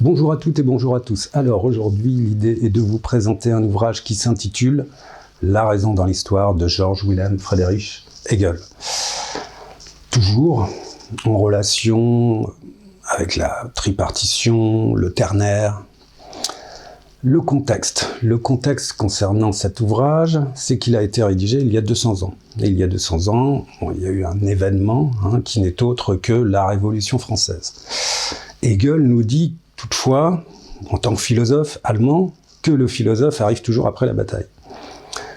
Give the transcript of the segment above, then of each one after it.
Bonjour à toutes et bonjour à tous. Alors aujourd'hui, l'idée est de vous présenter un ouvrage qui s'intitule « La raison dans l'histoire » de Georg Wilhelm Friedrich Hegel. Toujours en relation avec la tripartition, le ternaire. Le contexte concernant cet ouvrage, c'est qu'il a été rédigé il y a 200 ans. Et il y a 200 ans, il y a eu un événement qui n'est autre que la Révolution française. Hegel nous dit toutefois, en tant que philosophe allemand, que le philosophe arrive toujours après la bataille.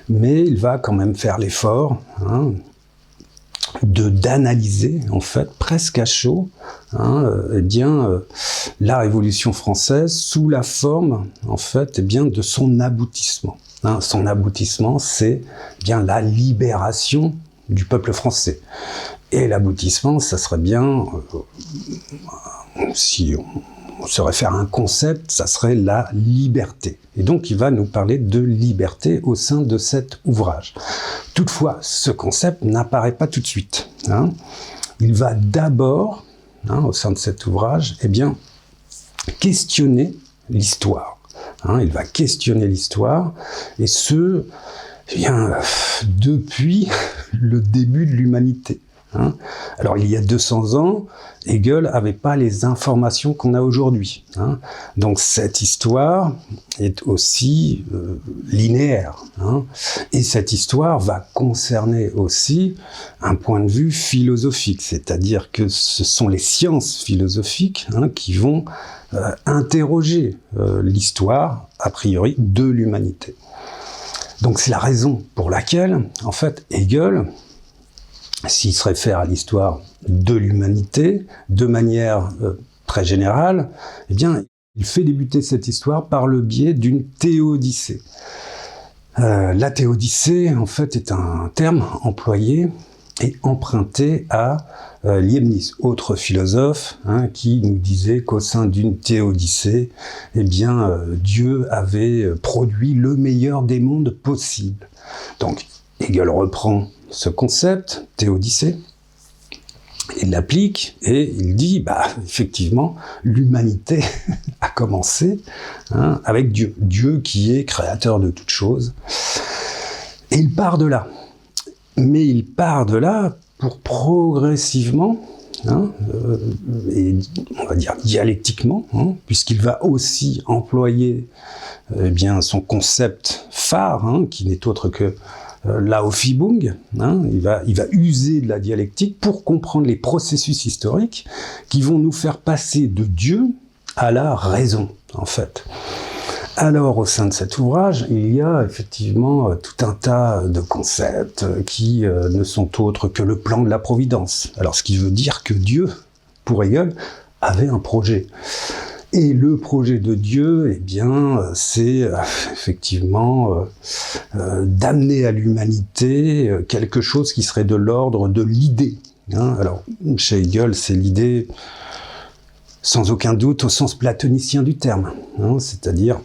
Mais il va quand même faire l'effort d'analyser, en fait, presque à chaud, la Révolution française sous la forme, en fait, de son aboutissement. Son aboutissement, c'est bien la libération du peuple français. Et l'aboutissement, ça serait bien, si on se réfère à un concept, ça serait la liberté. Et donc, il va nous parler de liberté au sein de cet ouvrage. Toutefois, ce concept n'apparaît pas tout de suite. Il va d'abord, au sein de cet ouvrage, questionner l'histoire. Il va questionner l'histoire, et ce, depuis le début de l'humanité. Alors, il y a 200 ans, Hegel n'avait pas les informations qu'on a aujourd'hui. Donc, cette histoire est aussi linéaire. Et cette histoire va concerner aussi un point de vue philosophique, c'est-à-dire que ce sont les sciences philosophiques qui vont interroger l'histoire, a priori, de l'humanité. Donc, c'est la raison pour laquelle, en fait, Hegel, s'il se réfère à l'histoire de l'humanité, de manière très générale, il fait débuter cette histoire par le biais d'une théodicée. La théodicée, en fait, est un terme employé et emprunté à Leibniz, autre philosophe, qui nous disait qu'au sein d'une théodicée, Dieu avait produit le meilleur des mondes possibles. Donc, Hegel reprend ce concept, théodicée, il l'applique et il dit, effectivement, l'humanité a commencé avec Dieu. Dieu qui est créateur de toutes choses. Et il part de là. Mais il part de là pour progressivement, et on va dire dialectiquement, puisqu'il va aussi employer son concept phare, qui n'est autre que l'Aufhebung, il va user de la dialectique pour comprendre les processus historiques qui vont nous faire passer de Dieu à la raison, en fait. Alors, au sein de cet ouvrage, il y a effectivement tout un tas de concepts qui ne sont autres que le plan de la providence. Alors, ce qui veut dire que Dieu, pour Hegel, avait un projet. Et le projet de Dieu, c'est effectivement d'amener à l'humanité quelque chose qui serait de l'ordre de l'idée. Alors, chez Hegel, c'est l'idée, sans aucun doute, au sens platonicien du terme. C'est-à-dire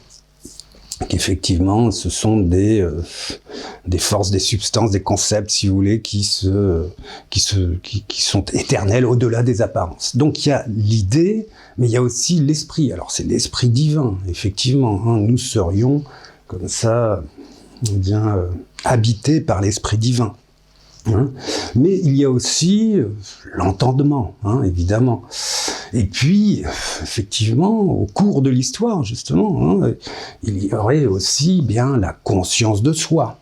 qu'effectivement, ce sont des forces, des substances, des concepts, si vous voulez, qui sont éternels au-delà des apparences. Donc il y a l'idée, mais il y a aussi l'esprit. Alors c'est l'esprit divin, effectivement. Nous serions comme ça, habités par l'esprit divin. Mais il y a aussi l'entendement, évidemment. Et puis, effectivement, au cours de l'histoire, justement, il y aurait aussi la conscience de soi.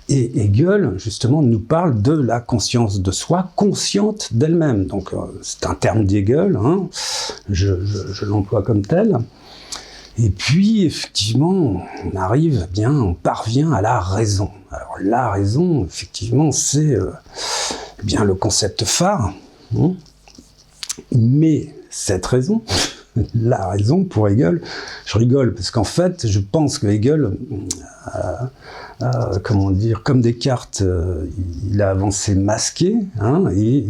Et Hegel, justement, nous parle de la conscience de soi, consciente d'elle-même. Donc, c'est un terme d'Hegel, je l'emploie comme tel. Et puis, effectivement, on parvient à la raison. Alors, la raison, effectivement, c'est le concept phare. Mais cette raison, la raison pour Hegel, je rigole, parce qu'en fait, je pense que Hegel, comme Descartes, il a avancé masqué, et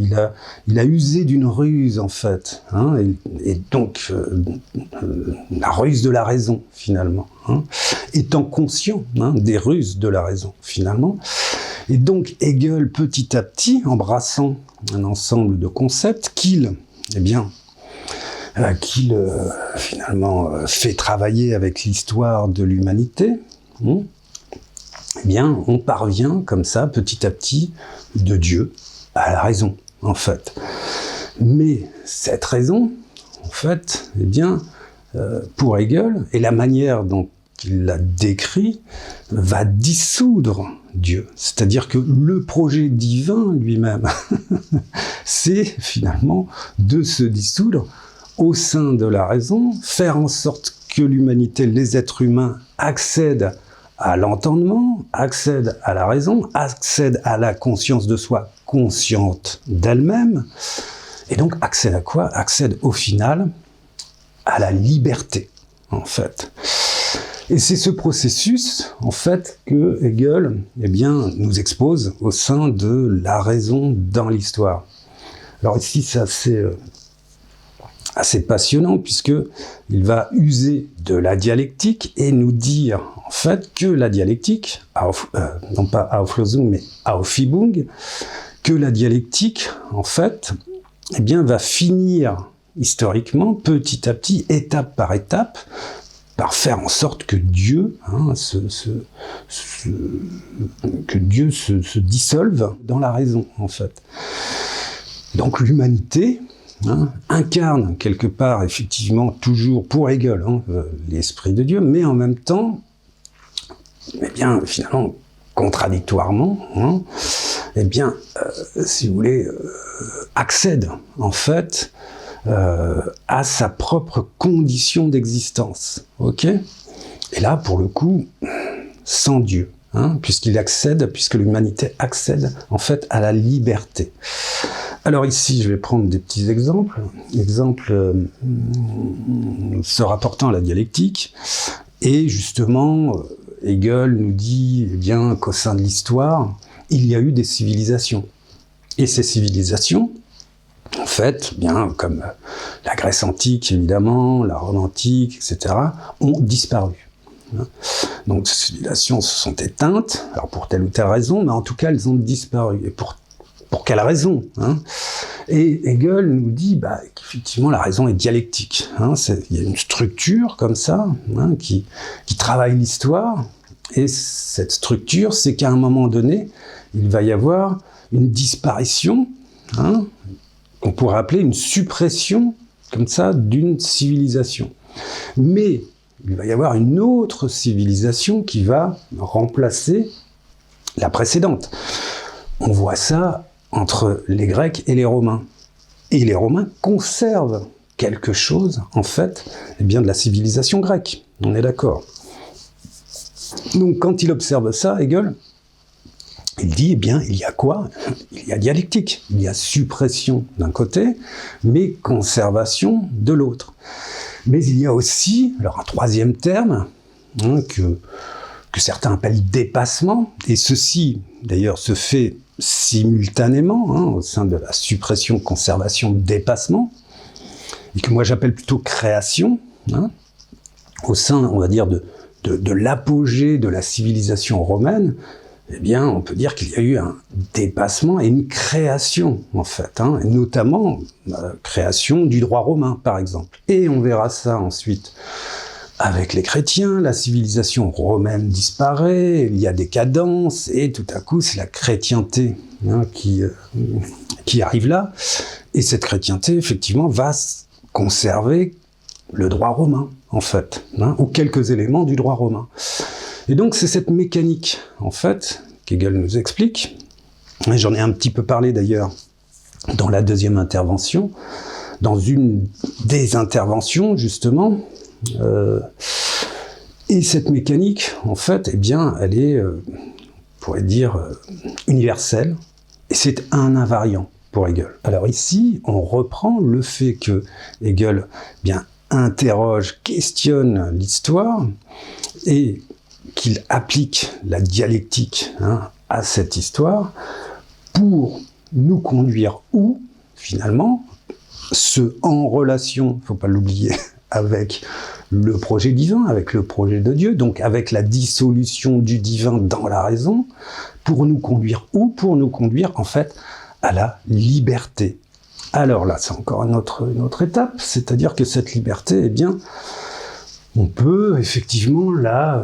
il a usé d'une ruse, en fait, et donc la ruse de la raison, finalement, étant conscient des ruses de la raison, finalement. Et donc Hegel, petit à petit, embrassant un ensemble de concepts qu'il qu'il finalement fait travailler avec l'histoire de l'humanité, eh bien, on parvient comme ça, petit à petit, de Dieu à la raison, en fait. Mais cette raison, en fait, eh bien, pour Hegel, et la manière dont il l'a décrit, va dissoudre Dieu. C'est-à-dire que le projet divin lui-même, c'est finalement de se dissoudre au sein de la raison, faire en sorte que l'humanité, les êtres humains, accèdent à l'entendement, accèdent à la raison, accèdent à la conscience de soi consciente d'elle-même, et donc accèdent à quoi? Accèdent au final à la liberté, en fait. Et c'est ce processus, en fait, que Hegel, eh bien, nous expose au sein de la raison dans l'histoire. Alors ici, c'est assez passionnant, puisque il va user de la dialectique et nous dire, en fait, que la dialectique, non pas Auflösung, mais Aufhebung, que la dialectique, en fait, eh bien, va finir historiquement, petit à petit, étape par étape, par faire en sorte que Dieu, se dissolve dans la raison, en fait. Donc l'humanité incarne quelque part, effectivement, toujours pour Hegel, l'esprit de Dieu, mais en même temps, eh bien, finalement, contradictoirement, eh bien, si vous voulez, accède, en fait, à sa propre condition d'existence, ok? Et là, pour le coup, sans Dieu, puisque l'humanité accède, en fait, à la liberté. Alors ici, je vais prendre des petits exemples, se rapportant à la dialectique, et justement, Hegel nous dit, eh bien, qu'au sein de l'histoire, il y a eu des civilisations. Et ces civilisations, en fait, bien comme la Grèce antique, évidemment, la Rome antique, etc., ont disparu. Donc, ces civilisations se sont éteintes, alors pour telle ou telle raison, mais en tout cas, elles ont disparu. Et pour quelle raison, Et Hegel nous dit qu'effectivement, la raison est dialectique. Il y a une structure comme ça, qui travaille l'histoire, et cette structure, c'est qu'à un moment donné, il va y avoir une disparition, qu'on pourrait appeler une suppression, comme ça, d'une civilisation. Mais il va y avoir une autre civilisation qui va remplacer la précédente. On voit ça entre les Grecs et les Romains. Et les Romains conservent quelque chose, en fait, eh bien, de la civilisation grecque. On est d'accord. Donc, quand il observe ça, Hegel, il dit, eh bien, il y a quoi? Il y a dialectique, il y a suppression d'un côté, mais conservation de l'autre. Mais il y a aussi, alors un troisième terme, que certains appellent dépassement, et ceci, d'ailleurs, se fait simultanément, au sein de la suppression, conservation, dépassement, et que moi j'appelle plutôt création, au sein, on va dire, de l'apogée de la civilisation romaine. Eh bien, on peut dire qu'il y a eu un dépassement et une création, en fait, et notamment la création du droit romain, par exemple. Et on verra ça ensuite avec les chrétiens, la civilisation romaine disparaît, il y a des cadences, et tout à coup, c'est la chrétienté qui arrive là. Et cette chrétienté, effectivement, va conserver le droit romain, en fait, ou quelques éléments du droit romain. Et donc, c'est cette mécanique, en fait, qu'Hegel nous explique. Et j'en ai un petit peu parlé, d'ailleurs, dans la deuxième intervention, dans une des interventions, justement. Et cette mécanique, en fait, eh bien, elle est, on pourrait dire, universelle. Et c'est un invariant pour Hegel. Alors ici, on reprend le fait que Hegel, bien, interroge, questionne l'histoire, et qu'il applique la dialectique à cette histoire pour nous conduire où, finalement, en relation, il ne faut pas l'oublier, avec le projet divin, avec le projet de Dieu, donc avec la dissolution du divin dans la raison, pour nous conduire où? Pour nous conduire, en fait, à la liberté. Alors là, c'est encore une autre étape, c'est-à-dire que cette liberté, eh bien, on peut effectivement la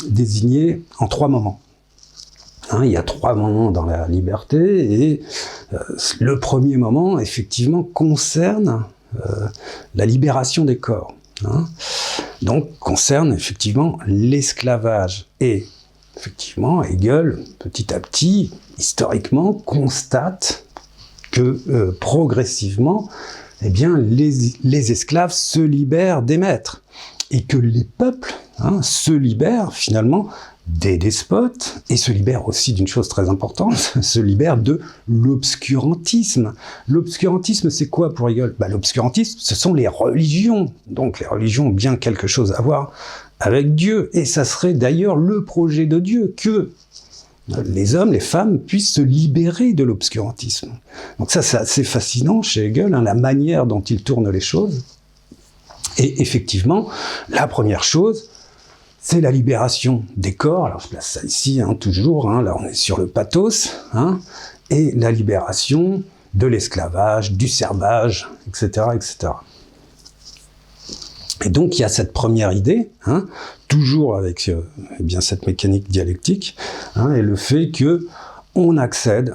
désigner en 3 moments. Il y a 3 moments dans la liberté, et le premier moment, effectivement, concerne la libération des corps. Donc, concerne effectivement l'esclavage. Et effectivement, Hegel, petit à petit, historiquement, constate que progressivement, eh bien, les esclaves se libèrent des maîtres, et que les peuples se libèrent finalement des despotes, et se libèrent aussi d'une chose très importante, se libèrent de l'obscurantisme. L'obscurantisme, c'est quoi pour Hegel ? L'obscurantisme, ce sont les religions. Donc les religions ont bien quelque chose à voir avec Dieu, et ça serait d'ailleurs le projet de Dieu, que les hommes, les femmes puissent se libérer de l'obscurantisme. Donc ça, c'est assez fascinant chez Hegel, la manière dont il tourne les choses. Et effectivement, la première chose, c'est la libération des corps. Alors je place ça ici, toujours, là on est sur le pathos, et la libération de l'esclavage, du servage, etc., etc. Et donc il y a cette première idée, toujours avec cette mécanique dialectique, et le fait que on accède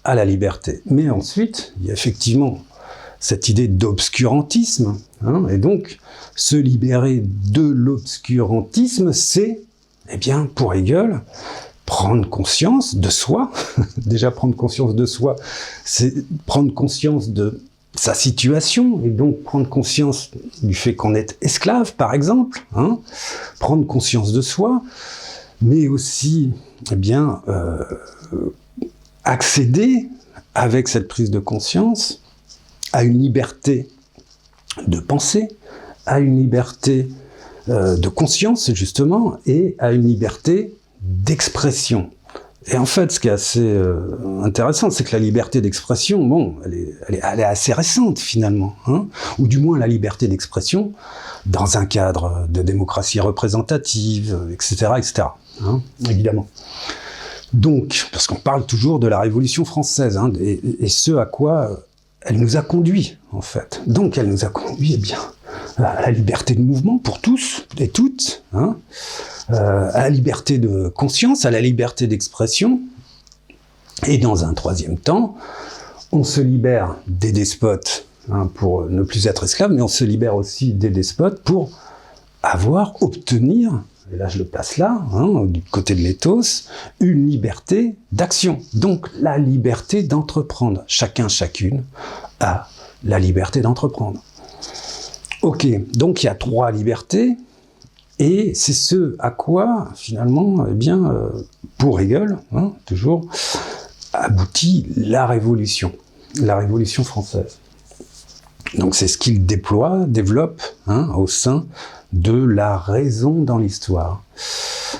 à la liberté. Mais ensuite, il y a effectivement cette idée d'obscurantisme, et donc se libérer de l'obscurantisme, c'est, pour Hegel, prendre conscience de soi. Déjà, prendre conscience de soi, c'est prendre conscience de sa situation, et donc prendre conscience du fait qu'on est esclave, par exemple, prendre conscience de soi, mais aussi, accéder, avec cette prise de conscience, à une liberté de pensée, à une liberté de conscience, justement, et à une liberté d'expression. Et en fait, ce qui est assez intéressant, c'est que la liberté d'expression, elle est assez récente, finalement, ou du moins la liberté d'expression dans un cadre de démocratie représentative, etc., évidemment. Donc, parce qu'on parle toujours de la Révolution française, et ce à quoi elle nous a conduit, en fait. Donc, elle nous a conduit, à la liberté de mouvement pour tous et toutes, à la liberté de conscience, à la liberté d'expression. Et dans un troisième temps, on se libère des despotes pour ne plus être esclave, mais on se libère aussi des despotes pour obtenir, et là je le place là, du côté de l'éthos, une liberté d'action. Donc la liberté d'entreprendre. Chacun, chacune a la liberté d'entreprendre. Ok, donc il y a 3 libertés, et c'est ce à quoi, finalement, pour Hegel, toujours, aboutit la Révolution française. Donc c'est ce qu'il développe au sein de la raison dans l'histoire,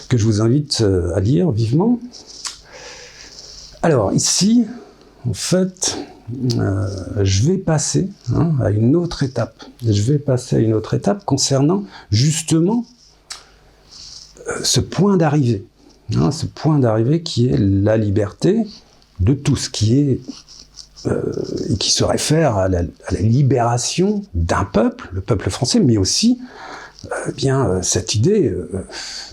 que je vous invite à lire vivement. Alors ici, en fait, je vais passer à une autre étape. Concernant justement ce point d'arrivée. Ce point d'arrivée qui est la liberté de tout ce qui est qui se réfère à la libération d'un peuple, le peuple français, mais aussi cette idée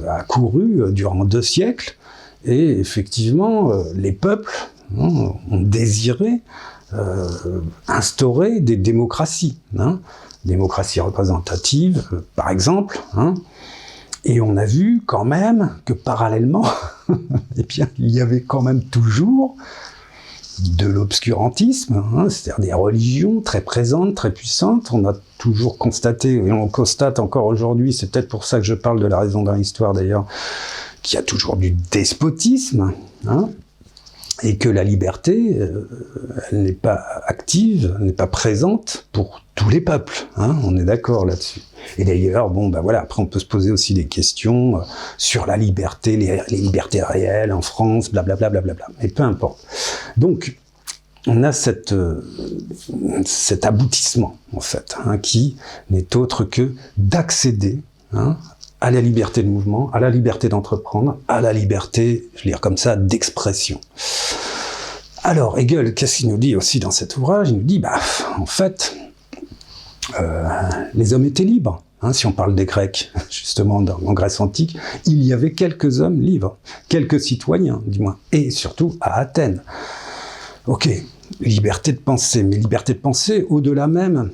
a couru durant 2 siècles, et effectivement les peuples ont désiré instaurer des démocraties, démocratie représentative par exemple, et on a vu quand même que parallèlement, il y avait quand même toujours de l'obscurantisme, c'est-à-dire des religions très présentes, très puissantes. On a toujours constaté, et on constate encore aujourd'hui, c'est peut-être pour ça que je parle de la raison dans l'histoire d'ailleurs, qu'il y a toujours du despotisme, et que la liberté, elle n'est pas active, elle n'est pas présente pour tous les peuples, on est d'accord là-dessus. Et d'ailleurs, après on peut se poser aussi des questions sur la liberté, les libertés réelles en France, blablabla, mais peu importe. Donc, on a cet aboutissement, en fait, qui n'est autre que d'accéder à la liberté de mouvement, à la liberté d'entreprendre, à la liberté, je vais dire comme ça, d'expression. Alors, Hegel, qu'est-ce qu'il nous dit aussi dans cet ouvrage? Il nous dit, en fait, les hommes étaient libres. Hein, si on parle des Grecs, justement, en Grèce antique, il y avait quelques hommes libres, quelques citoyens, du moins, et surtout à Athènes. Ok, liberté de penser, mais liberté de penser au-delà même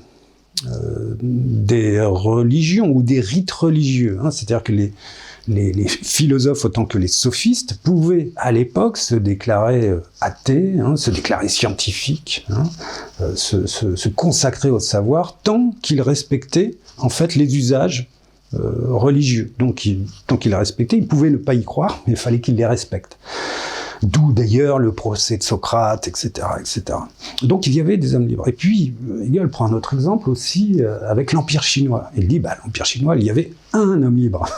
des religions ou des rites religieux. Hein, c'est-à-dire que les philosophes autant que les sophistes pouvaient à l'époque se déclarer athées, hein, se déclarer scientifiques, hein, se consacrer au savoir tant qu'ils respectaient en fait les usages religieux. Donc tant qu'ils les respectaient, ils pouvaient ne pas y croire, mais il fallait qu'ils les respectent. D'où d'ailleurs le procès de Socrate, etc., etc. Donc il y avait des hommes libres. Et puis Hegel prend un autre exemple aussi avec l'Empire chinois. Il dit, l'Empire chinois, il y avait un homme libre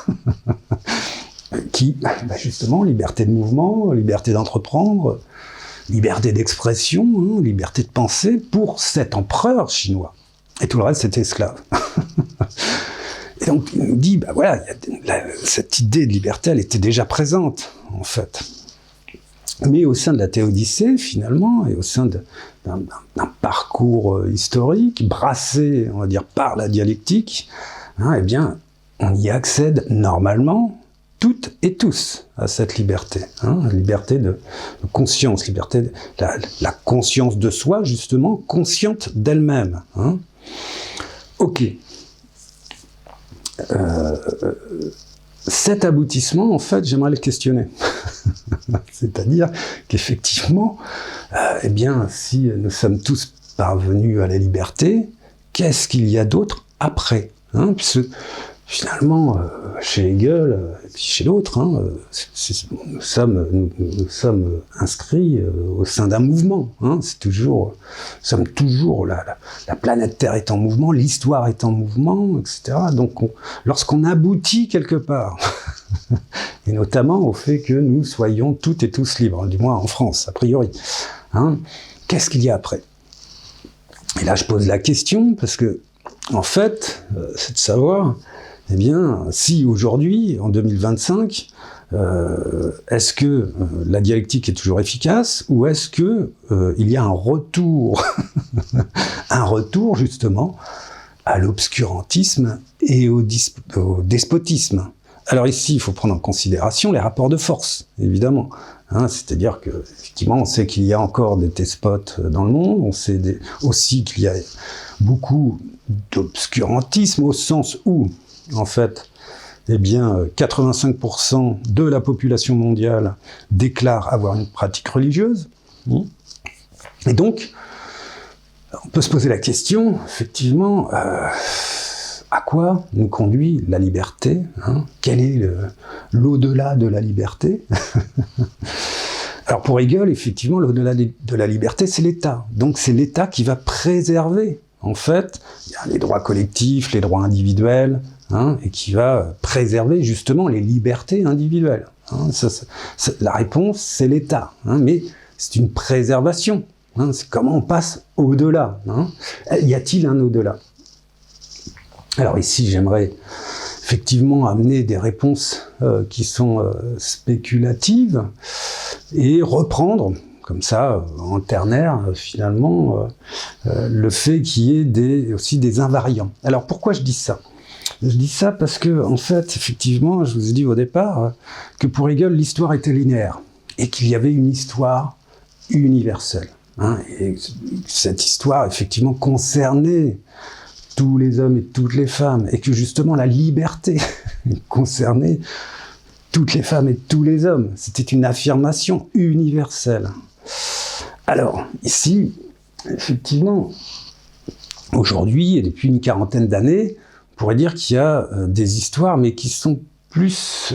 qui, justement, liberté de mouvement, liberté d'entreprendre, liberté d'expression, hein, liberté de penser pour cet empereur chinois. Et tout le reste, c'était esclave. Et donc il nous dit, cette idée de liberté, elle était déjà présente, en fait. Mais au sein de la Théodicée, finalement, et au sein d'un parcours historique, brassé, on va dire, par la dialectique, hein, eh bien, on y accède normalement, toutes et tous, à cette liberté. Hein, liberté de conscience, liberté de la conscience de soi, justement, consciente d'elle-même. Hein. Ok. Cet aboutissement, en fait, j'aimerais le questionner. C'est-à-dire qu'effectivement, eh bien, si nous sommes tous parvenus à la liberté, qu'est-ce qu'il y a d'autre après, hein, puisque finalement, chez Hegel, et puis chez l'autre, hein, nous sommes inscrits au sein d'un mouvement. Hein, nous sommes toujours, la planète Terre est en mouvement, l'histoire est en mouvement, etc. Donc, lorsqu'on aboutit quelque part, et notamment au fait que nous soyons toutes et tous libres, du moins en France, a priori, hein, qu'est-ce qu'il y a après? Et là, je pose la question, parce que, en fait, c'est de savoir, eh bien, si aujourd'hui, en 2025, est-ce que la dialectique est toujours efficace, ou est-ce que il y a un retour, un retour justement à l'obscurantisme et au despotisme? Alors ici, il faut prendre en considération les rapports de force, évidemment. Hein, c'est-à-dire que, effectivement, on sait qu'il y a encore des despotes dans le monde, on sait aussi qu'il y a beaucoup d'obscurantisme au sens où, en fait, eh bien, 85% de la population mondiale déclare avoir une pratique religieuse. Et donc, on peut se poser la question, effectivement, à quoi nous conduit la liberté, hein? Quel est l'au-delà de la liberté? Alors pour Hegel, effectivement, l'au-delà de la liberté, c'est l'État. Donc c'est l'État qui va préserver, en fait, les droits collectifs, les droits individuels, hein, et qui va préserver justement les libertés individuelles. Hein. La réponse, c'est l'État. Hein, mais c'est une préservation. Hein, c'est comment on passe au-delà. Hein. Y a-t-il un au-delà? Alors ici, j'aimerais effectivement amener des réponses qui sont spéculatives et reprendre, comme ça, en ternaire, finalement, le fait qu'il y ait aussi des invariants. Alors pourquoi je dis ça? Je dis ça parce que, en fait, effectivement, je vous ai dit au départ que pour Hegel, l'histoire était linéaire et qu'il y avait une histoire universelle. Hein, et cette histoire, effectivement, concernait tous les hommes et toutes les femmes, et que justement la liberté concernait toutes les femmes et tous les hommes. C'était une affirmation universelle. Alors, ici, effectivement, aujourd'hui, et depuis une quarantaine d'années, on pourrait dire qu'il y a des histoires, mais qui sont plus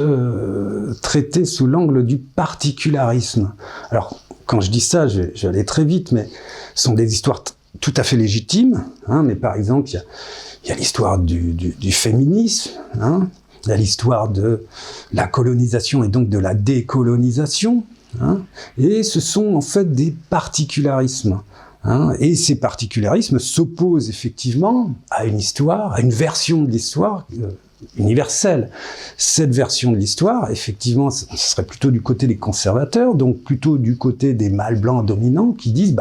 traitées sous l'angle du particularisme. Alors, quand je dis ça, je vais aller très vite, mais ce sont des histoires tout à fait légitimes, hein, mais par exemple, il y a l'histoire du féminisme, hein, il y a l'histoire de la colonisation et donc de la décolonisation, hein, et ce sont en fait des particularismes. Hein, et ces particularismes s'opposent effectivement à une histoire, à une version de l'histoire universelle. Cette version de l'histoire, effectivement, ce serait plutôt du côté des conservateurs, donc plutôt du côté des mâles blancs dominants qui disent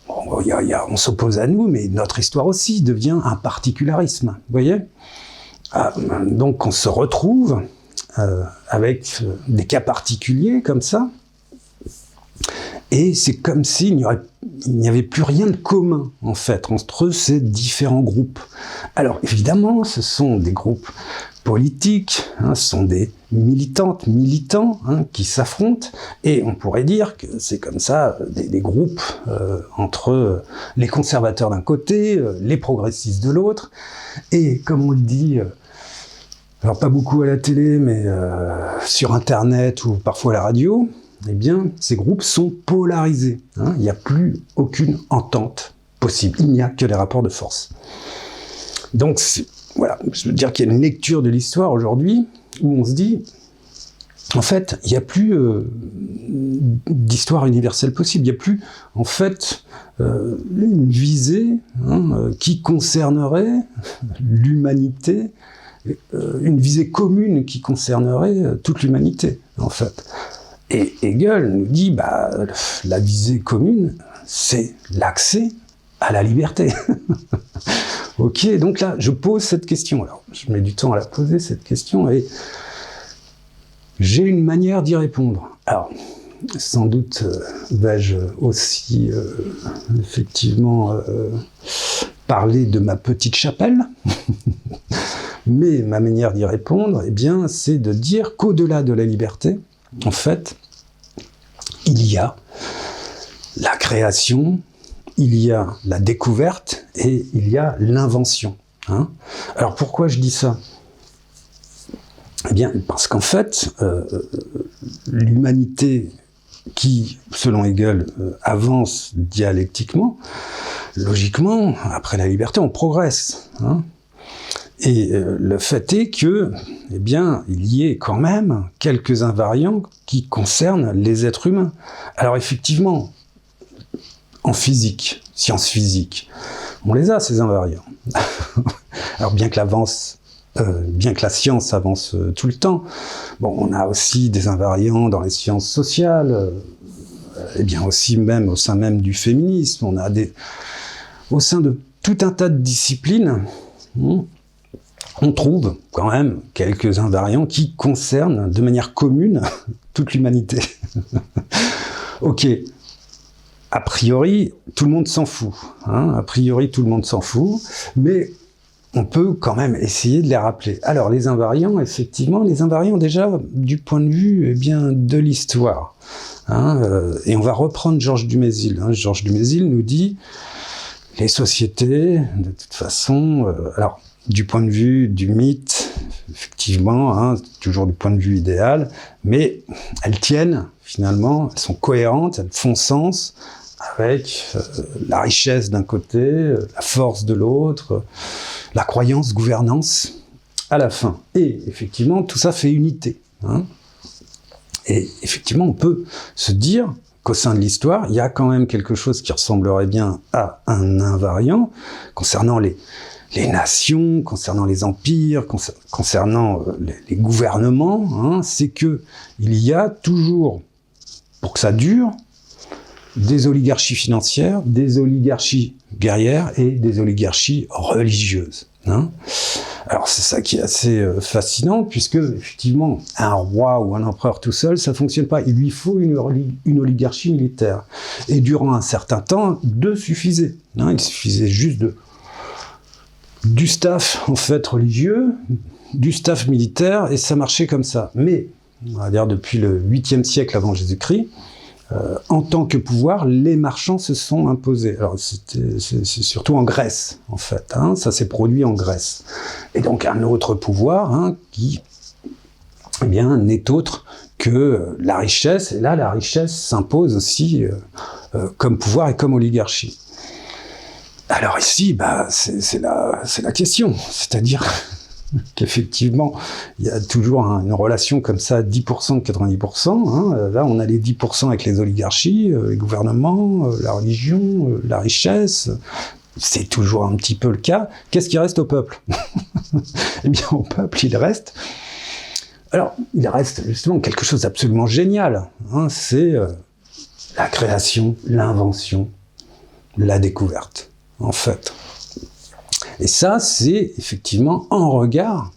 on s'oppose à nous, mais notre histoire aussi devient un particularisme. Vous voyez ? Donc on se retrouve avec des cas particuliers comme ça, et c'est comme s'il n'y avait plus rien de commun, en fait, entre ces différents groupes. Alors, évidemment, ce sont des groupes politiques, ce sont des militantes, militants qui s'affrontent, et on pourrait dire que c'est comme ça des groupes entre les conservateurs d'un côté, les progressistes de l'autre, et comme on le dit, alors pas beaucoup à la télé, mais sur Internet ou parfois à la radio, eh bien, ces groupes sont polarisés. Il n'y a plus aucune entente possible. Il n'y a que les rapports de force. Donc, voilà, je veux dire qu'il y a une lecture de l'histoire aujourd'hui où on se dit, en fait, il n'y a plus d'histoire universelle possible. Il n'y a plus, en fait, une visée qui concernerait l'humanité, une visée commune qui concernerait toute l'humanité, en fait. Et Hegel nous dit, la visée commune, c'est l'accès à la liberté. Ok, donc là, je pose cette question. Alors, je mets du temps à la poser, cette question, et j'ai une manière d'y répondre. Alors, sans doute vais-je aussi, effectivement, parler de ma petite chapelle, mais ma manière d'y répondre, eh bien, c'est de dire qu'au-delà de la liberté, en fait, il y a la création, il y a la découverte et il y a l'invention. Alors pourquoi je dis ça ? Eh bien, parce qu'en fait, l'humanité qui, selon Hegel, avance dialectiquement, logiquement, après la liberté, on progresse. Et le fait est que, eh bien, il y ait quand même quelques invariants qui concernent les êtres humains. Alors effectivement, en physique, sciences physiques, on les a, ces invariants. Alors bien que la science avance tout le temps, on a aussi des invariants dans les sciences sociales, et bien aussi même au sein même du féminisme, on a au sein de tout un tas de disciplines, on trouve quand même quelques invariants qui concernent de manière commune toute l'humanité. Ok, a priori, tout le monde s'en fout. A priori, tout le monde s'en fout, mais on peut quand même essayer de les rappeler. Alors, les invariants, effectivement, déjà du point de vue de l'histoire. Et on va reprendre Georges Dumézil. Georges Dumézil nous dit les sociétés, de toute façon, alors, du point de vue du mythe, effectivement, toujours du point de vue idéal, mais elles tiennent, finalement, elles sont cohérentes, elles font sens avec la richesse d'un côté, la force de l'autre, la croyance, gouvernance, à la fin. Et effectivement, tout ça fait unité. Et effectivement, on peut se dire qu'au sein de l'histoire, il y a quand même quelque chose qui ressemblerait bien à un invariant concernant les nations, concernant les empires, concernant les gouvernements, c'est que il y a toujours, pour que ça dure, des oligarchies financières, des oligarchies guerrières et des oligarchies religieuses. Alors c'est ça qui est assez fascinant, puisque effectivement, un roi ou un empereur tout seul, ça fonctionne pas. Il lui faut une oligarchie militaire. Et durant un certain temps, deux suffisaient. Il suffisait juste du staff en fait religieux, du staff militaire, et ça marchait comme ça. Mais, on va dire depuis le 8e siècle avant Jésus-Christ, en tant que pouvoir, les marchands se sont imposés. Alors c'est surtout en Grèce, en fait. Ça s'est produit en Grèce. Et donc un autre pouvoir qui, n'est autre que la richesse. Et là, la richesse s'impose aussi comme pouvoir et comme oligarchie. Alors ici, c'est la question, c'est-à-dire qu'effectivement, il y a toujours une relation comme ça, 10% de 90%. Là, on a les 10% avec les oligarchies, les gouvernements, la religion, la richesse, c'est toujours un petit peu le cas, qu'est-ce qui reste au peuple? Eh bien, au peuple, il reste justement quelque chose d'absolument génial. Hein, c'est la création, l'invention, la découverte, en fait. Et ça, c'est effectivement en regard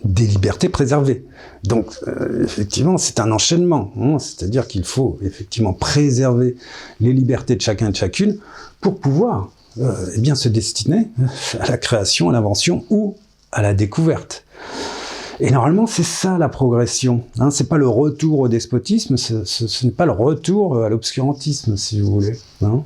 des libertés préservées. Donc, effectivement, c'est un enchaînement. Hein, c'est-à-dire qu'il faut effectivement préserver les libertés de chacun et de chacune pour pouvoir eh bien, se destiner à la création, à l'invention ou à la découverte. Et normalement, c'est ça la progression. Hein, c'est pas le retour au despotisme, ce n'est pas le retour à l'obscurantisme, si vous voulez. Hein.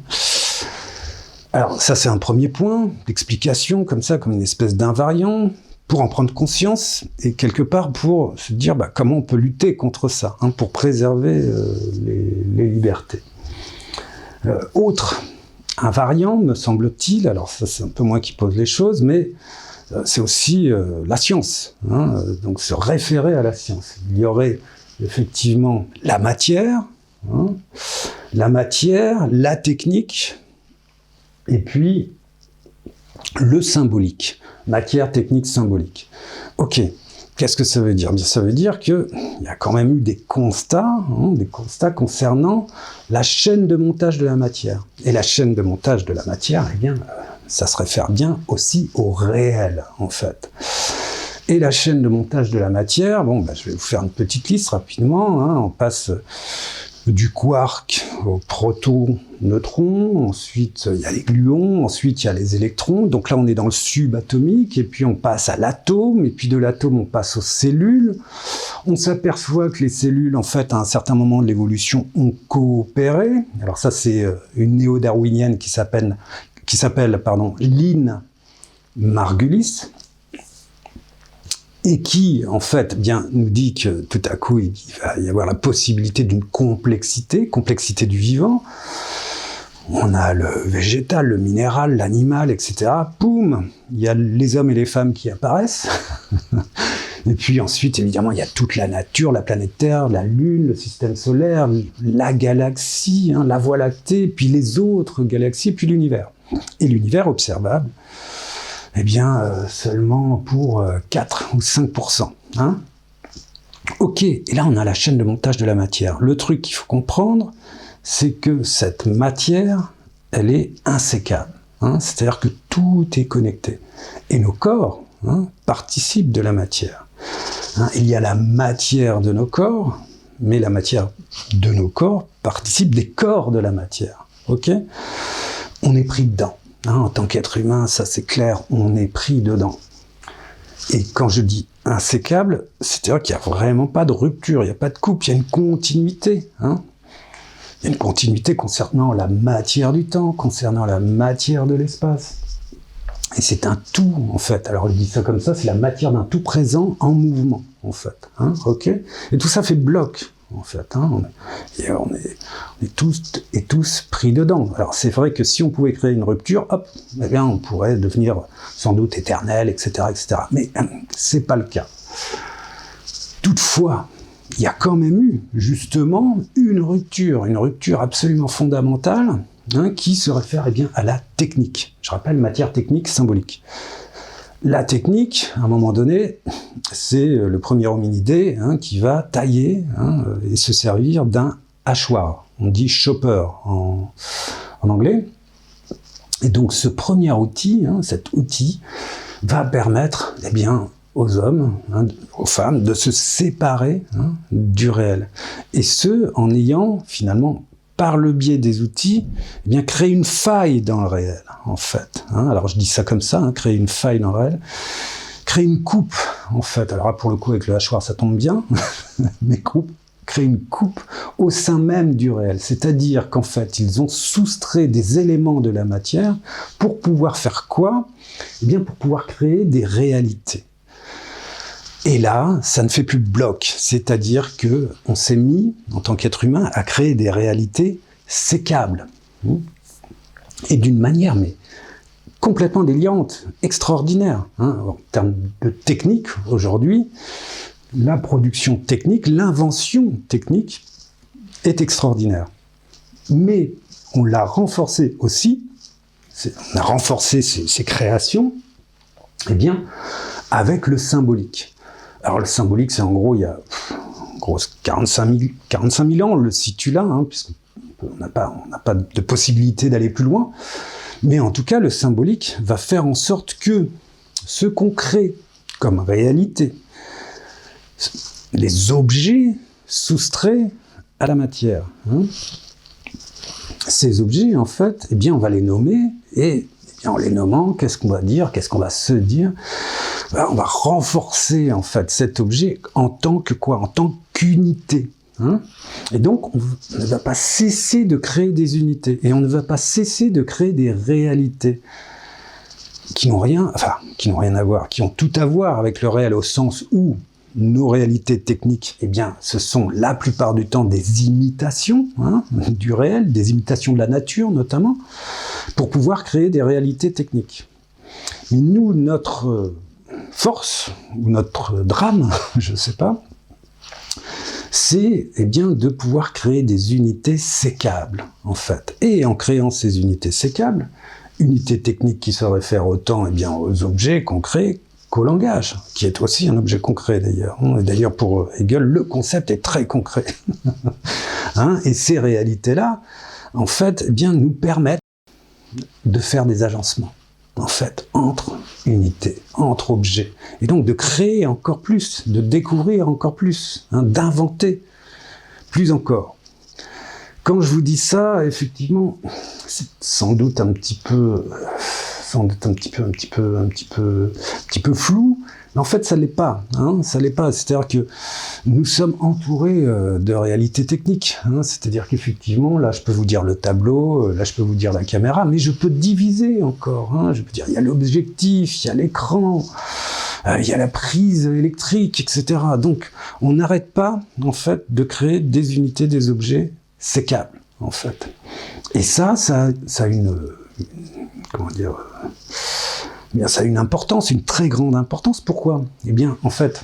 Alors ça, c'est un premier point d'explication, comme ça, comme une espèce d'invariant, pour en prendre conscience, et quelque part pour se dire comment on peut lutter contre ça, hein, pour préserver les libertés. Autre invariant, me semble-t-il, alors ça c'est un peu moi qui pose les choses, mais c'est aussi la science, hein, donc se référer à la science. Il y aurait effectivement la matière, hein, la technique, et puis le symbolique. Matière, technique, symbolique. Ok, qu'est-ce que ça veut dire? Ça veut dire qu'il y a quand même eu des constats concernant la chaîne de montage de la matière. Et la chaîne de montage de la matière, eh bien, ça se réfère bien aussi au réel, en fait. Et la chaîne de montage de la matière, je vais vous faire une petite liste rapidement. Hein, on passe du quark au proton-neutron, ensuite il y a les gluons, ensuite il y a les électrons, donc là on est dans le subatomique, et puis on passe à l'atome, et puis de l'atome on passe aux cellules. On s'aperçoit que les cellules, en fait, à un certain moment de l'évolution, ont coopéré. Alors ça c'est une néo-darwinienne qui s'appelle Lynn Margulis, et qui, en fait, nous dit que tout à coup, il va y avoir la possibilité d'une complexité du vivant. On a le végétal, le minéral, l'animal, etc. Poum, il y a les hommes et les femmes qui apparaissent. Et puis ensuite, évidemment, il y a toute la nature, la planète Terre, la Lune, le système solaire, la galaxie, hein, la Voie lactée, puis les autres galaxies, puis l'univers. Et l'univers observable, eh bien, seulement pour 4 ou 5%. Hein. Ok, et là, on a la chaîne de montage de la matière. Le truc qu'il faut comprendre, c'est que cette matière, elle est insécable. Hein. C'est-à-dire que tout est connecté. Et nos corps participent de la matière. Hein. Il y a la matière de nos corps, mais la matière de nos corps participe des corps de la matière. Ok ? On est pris dedans. Hein, en tant qu'être humain, ça c'est clair, on est pris dedans. Et quand je dis insécable, c'est-à-dire qu'il n'y a vraiment pas de rupture, il n'y a pas de coupe, il y a une continuité. Hein. Il y a une continuité concernant la matière du temps, concernant la matière de l'espace. Et c'est un tout, en fait. Alors je dis ça comme ça, c'est la matière d'un tout présent en mouvement, en fait. Hein, ok ? Et tout ça fait bloc. En fait, hein, on est tous pris dedans. Alors c'est vrai que si on pouvait créer une rupture, hop, eh bien on pourrait devenir sans doute éternel, etc., etc. Mais c'est pas le cas. Toutefois, il y a quand même eu justement une rupture absolument fondamentale, hein, qui se réfère à la technique. Je rappelle, matière technique symbolique. La technique, à un moment donné, c'est le premier hominidé qui va tailler et se servir d'un hachoir. On dit chopper en anglais. Et donc ce premier outil, cet outil, va permettre aux hommes, aux femmes, de se séparer du réel. Et ce, en ayant finalement, par le biais des outils, créer une faille dans le réel, en fait. Alors je dis ça comme ça, créer une faille dans le réel, créer une coupe, en fait. Alors là, pour le coup, avec le hachoir, ça tombe bien, mais créer une coupe au sein même du réel. C'est-à-dire qu'en fait, ils ont soustrait des éléments de la matière pour pouvoir faire quoi ? Pour pouvoir créer des réalités. Et là, ça ne fait plus bloc, c'est-à-dire que on s'est mis, en tant qu'être humain, à créer des réalités sécables. Et d'une manière, mais complètement déliante, extraordinaire. En termes de technique, aujourd'hui, la production technique, l'invention technique est extraordinaire. Mais on l'a renforcée aussi on a renforcé ces créations, eh bien, avec le symbolique. Alors le symbolique, c'est en gros, il y a 45 000 ans, on le situe là, hein, puisqu'on n'a pas de possibilité d'aller plus loin. Mais en tout cas, le symbolique va faire en sorte que ce qu'on crée comme réalité, les objets soustraits à la matière, hein, ces objets, en fait, eh bien, on va les nommer, et en les nommant, qu'est-ce qu'on va dire, qu'est-ce qu'on va se dire? On va renforcer, en fait, cet objet en tant que quoi? En tant qu'unité. Hein? Et donc, on ne va pas cesser de créer des unités, et on ne va pas cesser de créer des réalités qui n'ont rien à voir, qui ont tout à voir avec le réel, au sens où nos réalités techniques, eh bien, ce sont la plupart du temps des imitations, hein, du réel, des imitations de la nature notamment, pour pouvoir créer des réalités techniques. Mais nous, notre force, ou notre drame, je ne sais pas, c'est, eh bien, de pouvoir créer des unités sécables, en fait. Et en créant ces unités sécables, unités techniques qui se réfèrent autant, eh bien, aux objets concrets qu'au langage, qui est aussi un objet concret d'ailleurs. Et d'ailleurs, pour Hegel, le concept est très concret. Hein, et ces réalités-là, en fait, eh bien, nous permettent de faire des agencements, en fait, entre unités, entre objets. Et donc de créer encore plus, de découvrir encore plus, hein, d'inventer plus encore. Quand je vous dis ça, effectivement, c'est sans doute un petit peu flou, mais en fait, ça l'est pas. Hein, ça l'est pas. C'est-à-dire que nous sommes entourés de réalités techniques. Hein, c'est-à-dire qu'effectivement, là, je peux vous dire le tableau, là, je peux vous dire la caméra, mais je peux diviser encore. Hein, je peux dire, il y a l'objectif, il y a l'écran, il y a la prise électrique, etc. Donc, on n'arrête pas, en fait, de créer des unités, des objets sécables, en fait. Et ça a une comment dire, eh bien, ça a une importance, une très grande importance. Pourquoi? Eh bien, en fait,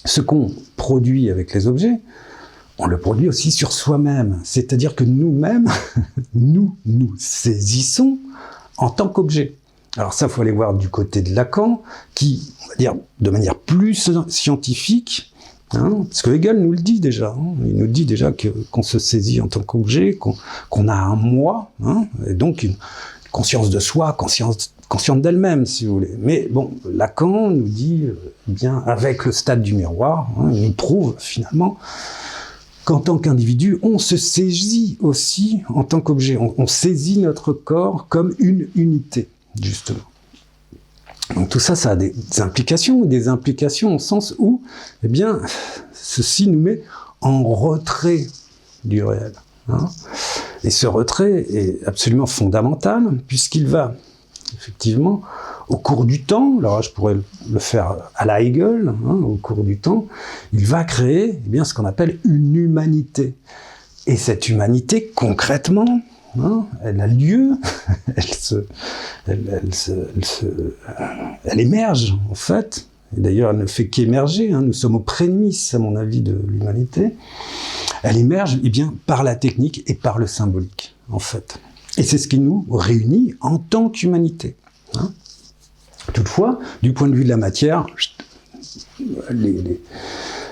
ce qu'on produit avec les objets, on le produit aussi sur soi-même. C'est-à-dire que nous-mêmes, nous saisissons en tant qu'objet. Alors ça, il faut aller voir du côté de Lacan, qui, on va dire, de manière plus scientifique, hein, parce que Hegel nous le dit déjà, hein, il nous dit déjà qu'on se saisit en tant qu'objet, qu'on a un moi, hein, et donc une conscience de soi, consciente d'elle-même, si vous voulez. Mais bon, Lacan nous dit, bien, avec le stade du miroir, hein, il nous prouve finalement qu'en tant qu'individu, on se saisit aussi en tant qu'objet. On saisit notre corps comme une unité, justement. Donc tout ça, ça a des implications au sens où, eh bien, ceci nous met en retrait du réel. Hein. Et ce retrait est absolument fondamental, puisqu'il va, effectivement, au cours du temps, alors là, je pourrais le faire à la Hegel, hein, au cours du temps, il va créer, eh bien, ce qu'on appelle une humanité. Et cette humanité, concrètement, hein, elle a lieu, elle émerge, en fait. Et d'ailleurs, elle ne fait qu'émerger. Hein, nous sommes aux prémices, à mon avis, de l'humanité. Elle émerge, eh bien, par la technique et par le symbolique, en fait. Et c'est ce qui nous réunit en tant qu'humanité. Hein. Toutefois, du point de vue de la matière,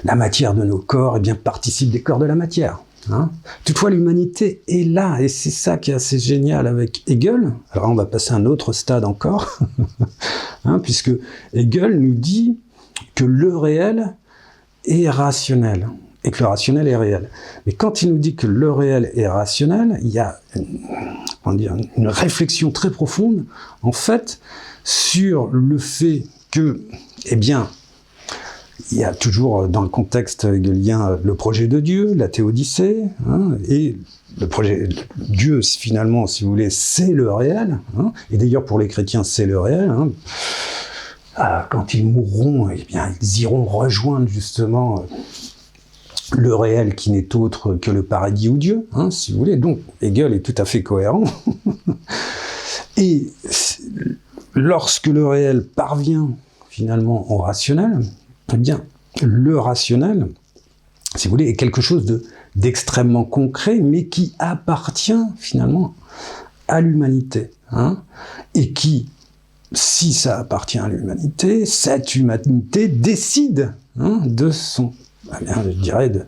la matière de nos corps, eh bien, participe des corps de la matière. Hein. Toutefois, l'humanité est là, et c'est ça qui est assez génial avec Hegel. Alors on va passer à un autre stade encore, hein, puisque Hegel nous dit que le réel est rationnel, et que le rationnel est réel. Mais quand il nous dit que le réel est rationnel, il y a une réflexion très profonde, en fait, sur le fait que, eh bien, il y a toujours dans le contexte hegelien le projet de Dieu, la théodicée, hein, et le projet de Dieu, finalement, si vous voulez, c'est le réel. Hein, et d'ailleurs, pour les chrétiens, c'est le réel. Hein. Quand ils mourront, eh bien, ils iront rejoindre justement le réel qui n'est autre que le paradis ou Dieu, hein, si vous voulez. Donc, Hegel est tout à fait cohérent. Et lorsque le réel parvient finalement au rationnel, eh bien, le rationnel, si vous voulez, est quelque chose d'extrêmement concret, mais qui appartient finalement à l'humanité. hein, et qui, si ça appartient à l'humanité, cette humanité décide, hein, de son, je dirais, de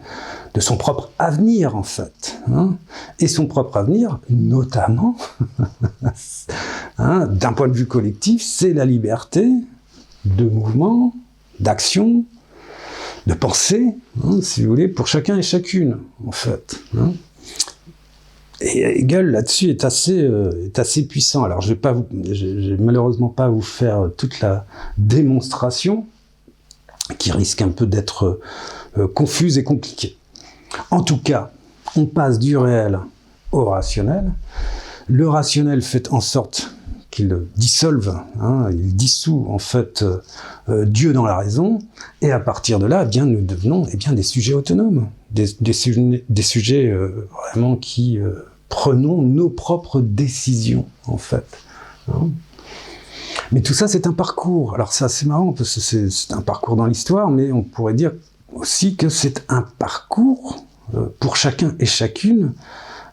son propre avenir, en fait. Hein. Et son propre avenir, notamment, hein, d'un point de vue collectif, c'est la liberté de mouvement, d'action, de pensée, hein, si vous voulez, pour chacun et chacune, en fait. Hein. Et Hegel, là-dessus, est assez puissant. Alors, je vais malheureusement pas vous faire toute la démonstration, qui risque un peu d'être confuse et compliquée. En tout cas, on passe du réel au rationnel. Le rationnel fait en sorte qu'il dissolve, hein, il dissout en fait Dieu dans la raison, et à partir de là, eh bien, nous devenons des sujets autonomes, des sujets vraiment qui prenons nos propres décisions, en fait. Hein. Mais tout ça, c'est un parcours. Alors ça, c'est marrant, parce que c'est un parcours dans l'histoire, mais on pourrait dire aussi que c'est un parcours pour chacun et chacune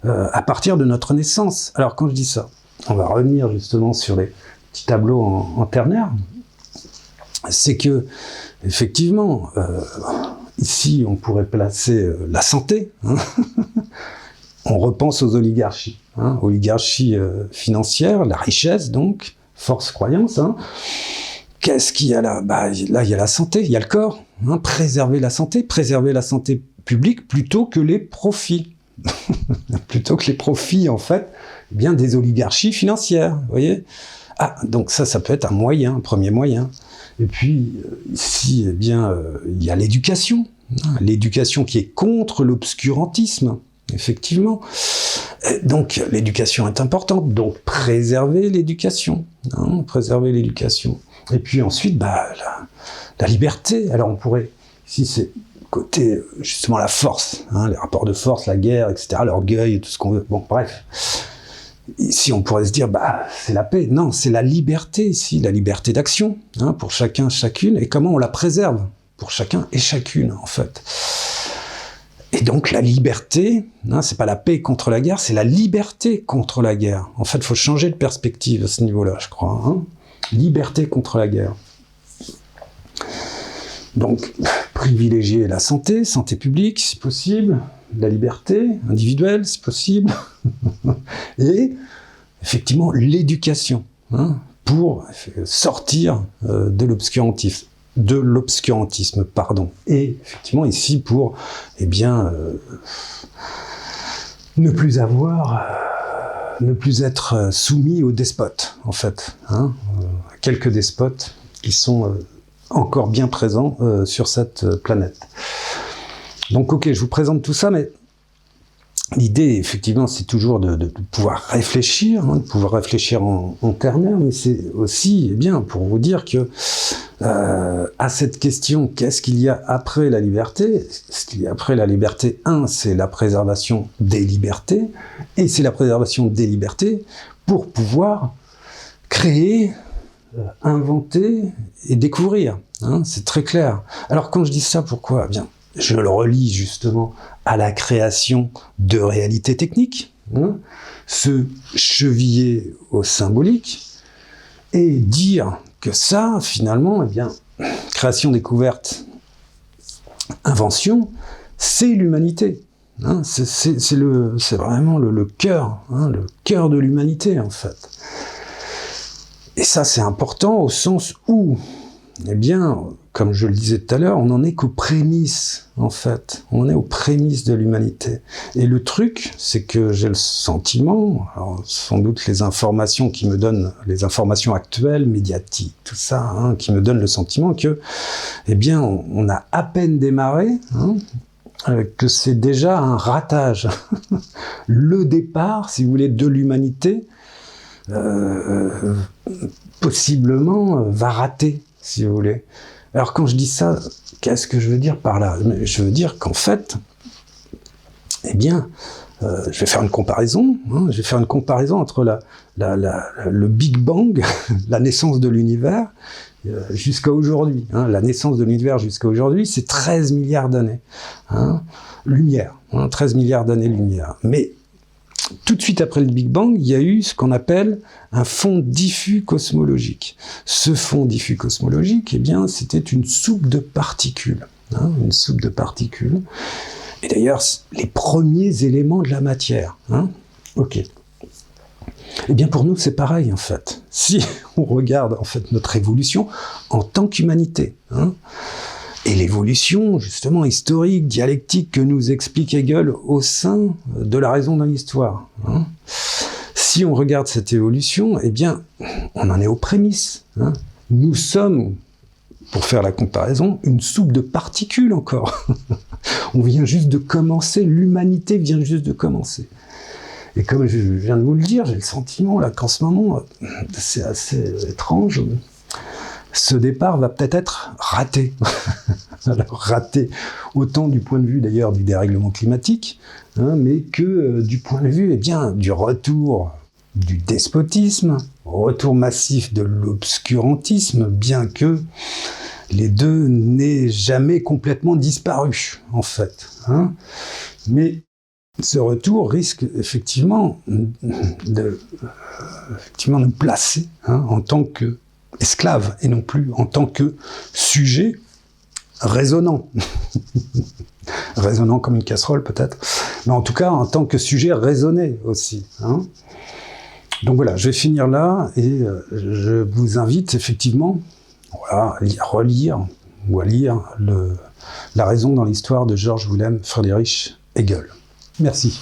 à partir de notre naissance. Alors quand je dis ça, on va revenir justement sur les petits tableaux en ternaire. C'est que, effectivement, ici, on pourrait placer la santé. Hein. On repense aux oligarchies. Hein, oligarchies financières, la richesse, donc, force croyance. Hein. Qu'est-ce qu'il y a là? Là, il y a la santé, il y a le corps. Hein, préserver la santé publique plutôt que les profits. Plutôt que les profits, en fait, des oligarchies financières, vous voyez. Ah, donc ça peut être un premier moyen. Et puis, ici, il y a l'éducation. L'éducation qui est contre l'obscurantisme, effectivement. Donc, l'éducation est importante. Donc, préserver l'éducation. Hein, préserver l'éducation. Et puis ensuite, la liberté. Alors, on pourrait, ici, c'est côté, justement, la force, hein, les rapports de force, la guerre, etc., l'orgueil et tout ce qu'on veut. Bon, bref. Ici, on pourrait se dire, c'est la paix. Non, c'est la liberté, ici, la liberté d'action, hein, pour chacun, chacune, et comment on la préserve, pour chacun et chacune, en fait. Et donc, la liberté, hein, c'est pas la paix contre la guerre, c'est la liberté contre la guerre. En fait, il faut changer de perspective à ce niveau-là, je crois. Hein. Liberté contre la guerre. Donc, privilégier la santé publique, si possible, la liberté individuelle, si possible, et effectivement l'éducation, hein, pour sortir de l'obscurantisme, et effectivement ici pour, ne plus être soumis aux despotes, en fait, hein, quelques despotes qui sont encore bien présents sur cette planète. Donc, ok, je vous présente tout ça, mais l'idée, effectivement, c'est toujours de pouvoir réfléchir, hein, de pouvoir réfléchir en ternaire, mais c'est aussi, pour vous dire que à cette question, qu'est-ce qu'il y a après la liberté? Ce qu'il y a après la liberté, c'est la préservation des libertés, et c'est la préservation des libertés pour pouvoir créer, inventer et découvrir. Hein, c'est très clair. Alors, quand je dis ça, pourquoi? Je le relie justement à la création de réalités techniques, hein, se cheviller au symbolique et dire que ça, finalement, création, découverte, invention, c'est l'humanité. Hein, c'est vraiment le cœur, hein, le cœur de l'humanité, en fait. Et ça, c'est important au sens où, comme je le disais tout à l'heure, on n'en est qu'aux prémices, en fait. On en est aux prémices de l'humanité. Et le truc, c'est que j'ai le sentiment, alors sans doute les informations qui me donnent, les informations actuelles, médiatiques, tout ça, hein, qui me donnent le sentiment que, on a à peine démarré, hein, que c'est déjà un ratage. Le départ, si vous voulez, de l'humanité, possiblement, va rater, si vous voulez. Alors quand je dis ça, qu'est-ce que je veux dire par là? Je veux dire qu'en fait, je vais faire une comparaison. Hein, je vais faire une comparaison entre le Big Bang, la naissance de l'univers, jusqu'à aujourd'hui. Hein, la naissance de l'univers jusqu'à aujourd'hui, c'est 13 milliards d'années. Hein, lumière, 13 milliards d'années-lumière. Mais tout de suite après le Big Bang, il y a eu ce qu'on appelle un fond diffus cosmologique. Ce fond diffus cosmologique, eh bien, c'était une soupe de particules. Une soupe de particules. Et d'ailleurs, les premiers éléments de la matière. Ok. Eh bien, pour nous, c'est pareil, en fait. Si on regarde, en fait, notre évolution en tant qu'humanité, et l'évolution, justement, historique, dialectique, que nous explique Hegel au sein de la raison dans l'histoire. Si on regarde cette évolution, eh bien, on en est aux prémices. Nous sommes, pour faire la comparaison, une soupe de particules encore. On vient juste de commencer, l'humanité vient juste de commencer. Et comme je viens de vous le dire, j'ai le sentiment là qu'en ce moment, c'est assez étrange, ce départ va peut-être être raté. Alors raté autant du point de vue d'ailleurs du dérèglement climatique, mais que du point de vue du retour du despotisme, retour massif de l'obscurantisme, bien que les deux n'aient jamais complètement disparu, en fait. Mais ce retour risque effectivement de nous placer en tant qu'esclaves et non plus en tant que sujet résonnant. Résonnant comme une casserole peut-être, mais en tout cas en tant que sujet raisonné aussi. Donc voilà, je vais finir là et je vous invite effectivement à relire ou à lire La raison dans l'histoire de Georg Wilhelm Friedrich Hegel. Merci.